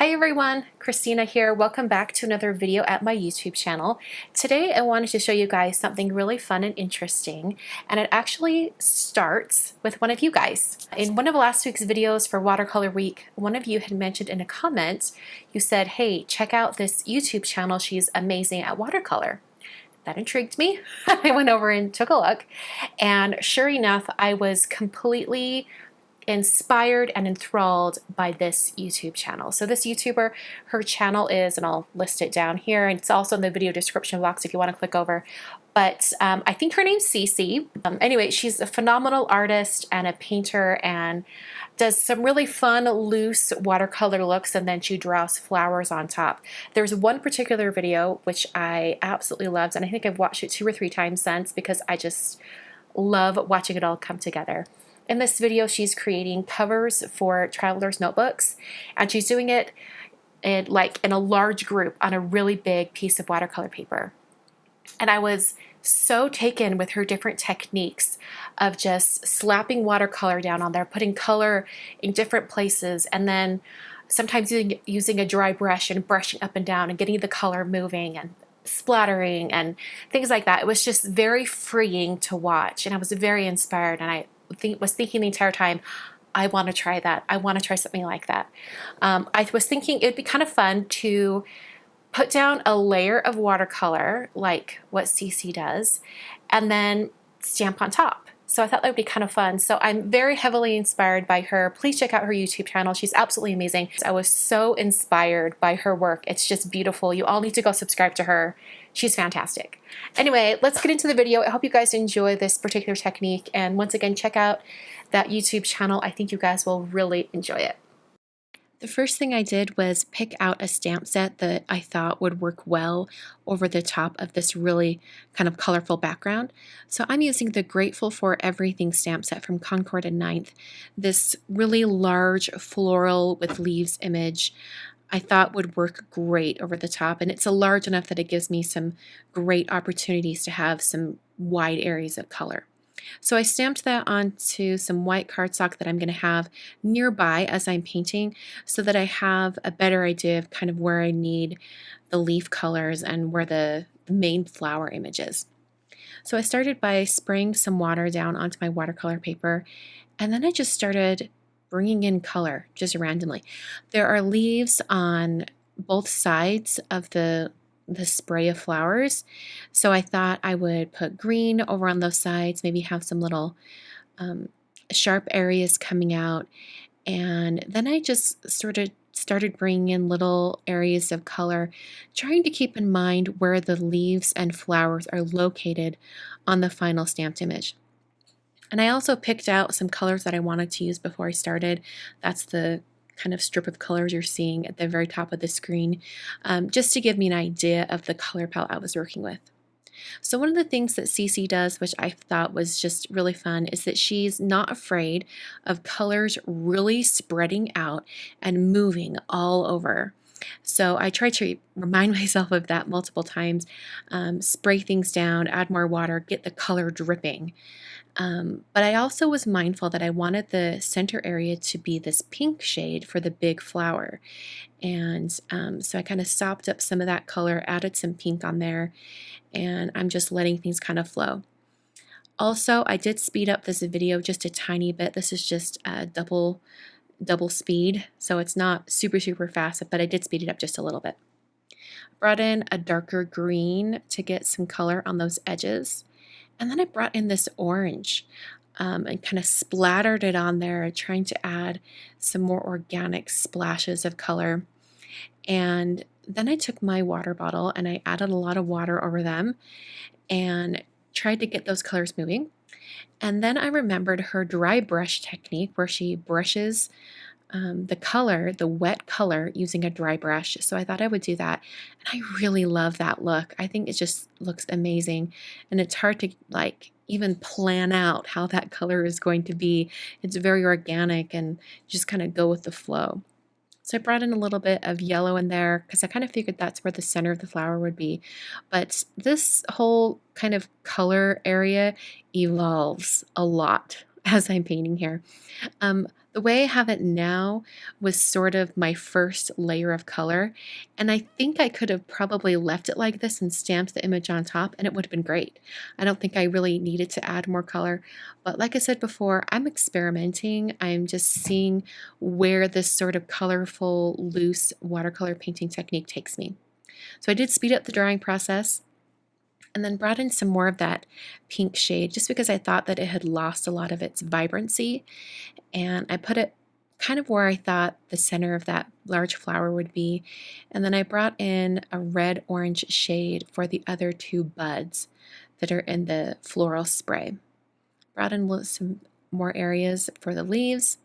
Hi everyone, Christina here. Welcome back to another video at my YouTube channel. Today I wanted to show you guys something really fun and interesting, and it actually starts with one of you guys. In one of last week's videos for Watercolor Week, one of you had mentioned in a comment, you said, hey, check out this YouTube channel, she's amazing at watercolor. That intrigued me. I went over and took a look, and sure enough, I was completely inspired and enthralled by this YouTube channel. So this YouTuber, her channel is, and I'll list it down here, and it's also in the video description box if you want to click over, but I think her name's Cece. Anyway, she's a phenomenal artist and a painter and does some really fun loose watercolor looks, and then she draws flowers on top. There's one particular video which I absolutely loved, and I think I've watched it 2 or 3 times since because I just love watching it all come together. In this video, she's creating covers for traveler's notebooks, and she's doing it in a large group on a really big piece of watercolor paper. And I was so taken with her different techniques of just slapping watercolor down on there, putting color in different places, and then sometimes using a dry brush and brushing up and down and getting the color moving and splattering and things like that. It was just very freeing to watch, and I was very inspired, and I was thinking the entire time, I want to try that. I want to try something like that. I was thinking it'd be kind of fun to put down a layer of watercolor like what Cece does and then stamp on top. So I thought that would be kind of fun. So I'm very heavily inspired by her. Please check out her YouTube channel. She's absolutely amazing. I was so inspired by her work. It's just beautiful. You all need to go subscribe to her. She's fantastic. Anyway, let's get into the video. I hope you guys enjoy this particular technique. And once again, check out that YouTube channel. I think you guys will really enjoy it. The first thing I did was pick out a stamp set that I thought would work well over the top of this really kind of colorful background. So I'm using the Grateful for Everything stamp set from Concord and 9th. This really large floral with leaves image I thought would work great over the top, and it's a large enough that it gives me some great opportunities to have some wide areas of color. So I stamped that onto some white cardstock that I'm going to have nearby as I'm painting so that I have a better idea of kind of where I need the leaf colors and where the main flower image is. So I started by spraying some water down onto my watercolor paper, and then I just started bringing in color just randomly. There are leaves on both sides of the spray of flowers, so I thought I would put green over on those sides, maybe have some little sharp areas coming out, and then I just started bringing in little areas of color, trying to keep in mind where the leaves and flowers are located on the final stamped image. And I also picked out some colors that I wanted to use before I started. That's the kind of strip of colors you're seeing at the very top of the screen, just to give me an idea of the color palette I was working with. So one of the things that Cece does, which I thought was just really fun, is that she's not afraid of colors really spreading out and moving all over. So I try to remind myself of that multiple times, spray things down, add more water, get the color dripping. But I also was mindful that I wanted the center area to be this pink shade for the big flower. And so I kind of sopped up some of that color, added some pink on there, and I'm just letting things kind of flow. Also, I did speed up this video just a tiny bit. This is just double speed, so it's not super fast, but I did speed it up just a little bit. Brought in a darker green to get some color on those edges. And then I brought in this orange and kind of splattered it on there, trying to add some more organic splashes of color. And then I took my water bottle and I added a lot of water over them and tried to get those colors moving. And then I remembered her dry brush technique where she brushes the color, the wet color, using a dry brush. So I thought I would do that. And I really love that look. I think it just looks amazing. And it's hard to even plan out how that color is going to be. It's very organic and just kind of go with the flow. So I brought in a little bit of yellow in there because I kind of figured that's where the center of the flower would be. But this whole kind of color area evolves a lot as I'm painting here. The way I have it now was sort of my first layer of color, and I think I could have probably left it like this and stamped the image on top, and it would have been great. I don't think I really needed to add more color, but like I said before, I'm experimenting. I'm just seeing where this sort of colorful, loose watercolor painting technique takes me. So I did speed up the drawing process, and then brought in some more of that pink shade just because I thought that it had lost a lot of its vibrancy, and I put it kind of where I thought the center of that large flower would be. And then I brought in a red-orange shade for the other two buds that are in the floral spray. Brought in some more areas for the leaves.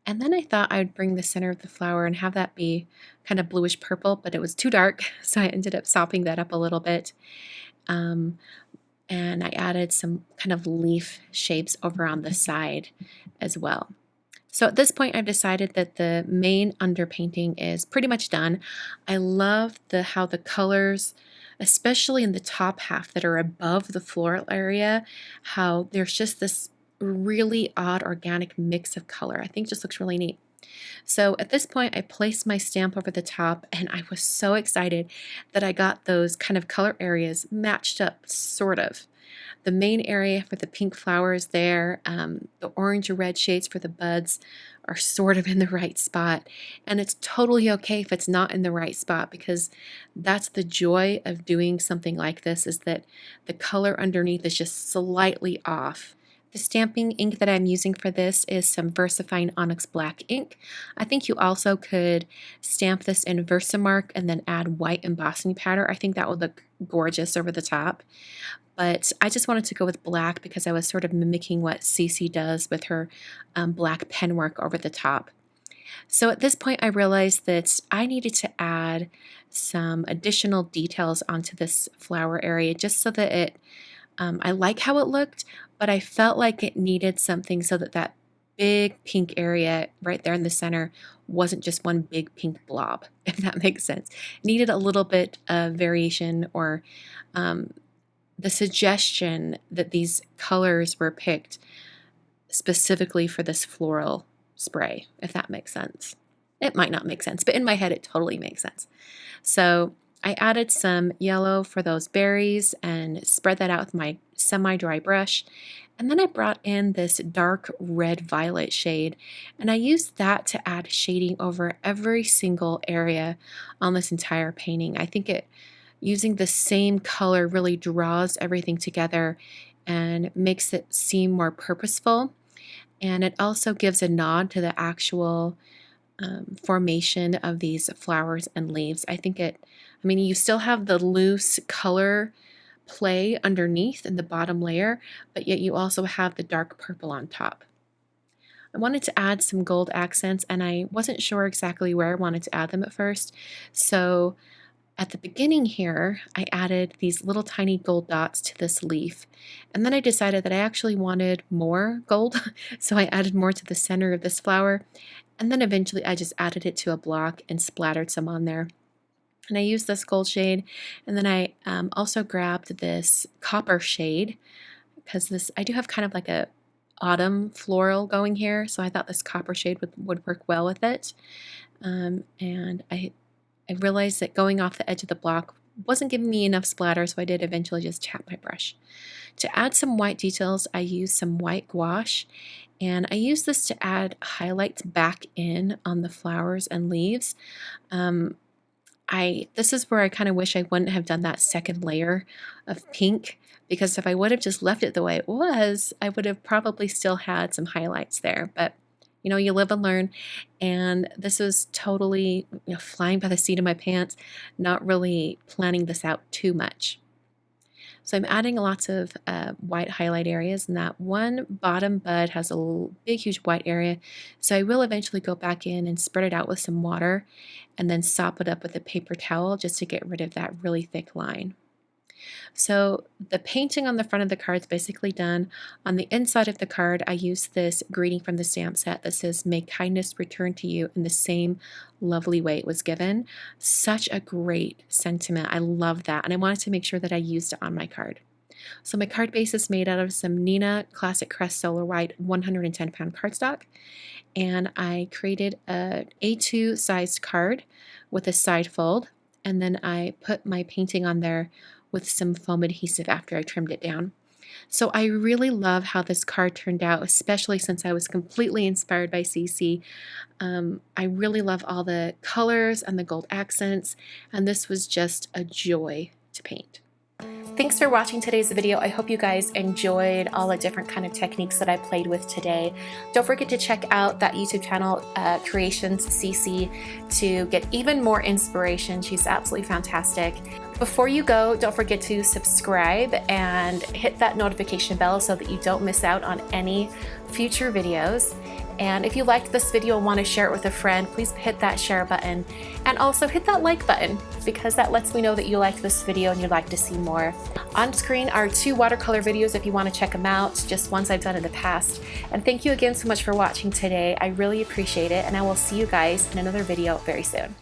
And then I thought I'd bring the center of the flower and have that be kind of bluish purple, but it was too dark, so I ended up sopping that up a little bit. And I added some kind of leaf shapes over on the side as well. So at this point, I've decided that the main underpainting is pretty much done. I love how the colors, especially in the top half that are above the floral area, how there's just this really odd organic mix of color. I think it just looks really neat. So at this point, I placed my stamp over the top, and I was so excited that I got those kind of color areas matched up, sort of. The main area for the pink flowers there, the orange or red shades for the buds are sort of in the right spot. And it's totally okay if it's not in the right spot, because that's the joy of doing something like this, is that the color underneath is just slightly off. The stamping ink that I'm using for this is some VersaFine Onyx Black ink. I think you also could stamp this in Versamark and then add white embossing powder. I think that would look gorgeous over the top. But I just wanted to go with black because I was sort of mimicking what CeCee does with her black pen work over the top. So at this point, I realized that I needed to add some additional details onto this flower area just so that it, I like how it looked, but I felt like it needed something so that that big pink area right there in the center wasn't just one big pink blob, if that makes sense. It needed a little bit of variation, or the suggestion that these colors were picked specifically for this floral spray, if that makes sense. It might not make sense, but in my head it totally makes sense. So I added some yellow for those berries and spread that out with my semi-dry brush. And then I brought in this dark red violet shade, and I used that to add shading over every single area on this entire painting. I think using the same color really draws everything together and makes it seem more purposeful. And it also gives a nod to the actual formation of these flowers and leaves. I mean, you still have the loose color play underneath in the bottom layer, but yet you also have the dark purple on top. I wanted to add some gold accents, and I wasn't sure exactly where I wanted to add them at first. So at the beginning here, I added these little tiny gold dots to this leaf, and then I decided that I actually wanted more gold, so I added more to the center of this flower, and then eventually I just added it to a block and splattered some on there. And I used this gold shade, and then I also grabbed this copper shade, because I do have kind of like a autumn floral going here, so I thought this copper shade would work well with it. And I realized that going off the edge of the block wasn't giving me enough splatter, so I did eventually just tap my brush. To add some white details, I used some white gouache, and I used this to add highlights back in on the flowers and leaves. This is where I kind of wish I wouldn't have done that second layer of pink, because if I would have just left it the way it was, I would have probably still had some highlights there. But you know, you live and learn, and this was totally, flying by the seat of my pants, not really planning this out too much. So I'm adding lots of white highlight areas, and that one bottom bud has a big, huge white area. So I will eventually go back in and spread it out with some water and then sop it up with a paper towel just to get rid of that really thick line. So the painting on the front of the card is basically done. On the inside of the card, I used this greeting from the stamp set that says, "May kindness return to you in the same lovely way it was given." Such a great sentiment. I love that, and I wanted to make sure that I used it on my card. So my card base is made out of some Neenah Classic Crest Solar White 110-pound cardstock, and I created a A2 sized card with a side fold, and then I put my painting on there with some foam adhesive after I trimmed it down. So I really love how this card turned out, especially since I was completely inspired by CeCee. I really love all the colors and the gold accents, and this was just a joy to paint. Thanks for watching today's video. I hope you guys enjoyed all the different kind of techniques that I played with today. Don't forget to check out that YouTube channel, creationsceecee, to get even more inspiration. She's absolutely fantastic. Before you go, don't forget to subscribe and hit that notification bell so that you don't miss out on any future videos. And if you liked this video and want to share it with a friend, please hit that share button, and also hit that like button, because that lets me know that you liked this video and you'd like to see more. On screen are 2 watercolor videos if you want to check them out, just ones I've done in the past. And thank you again so much for watching today. I really appreciate it, and I will see you guys in another video very soon.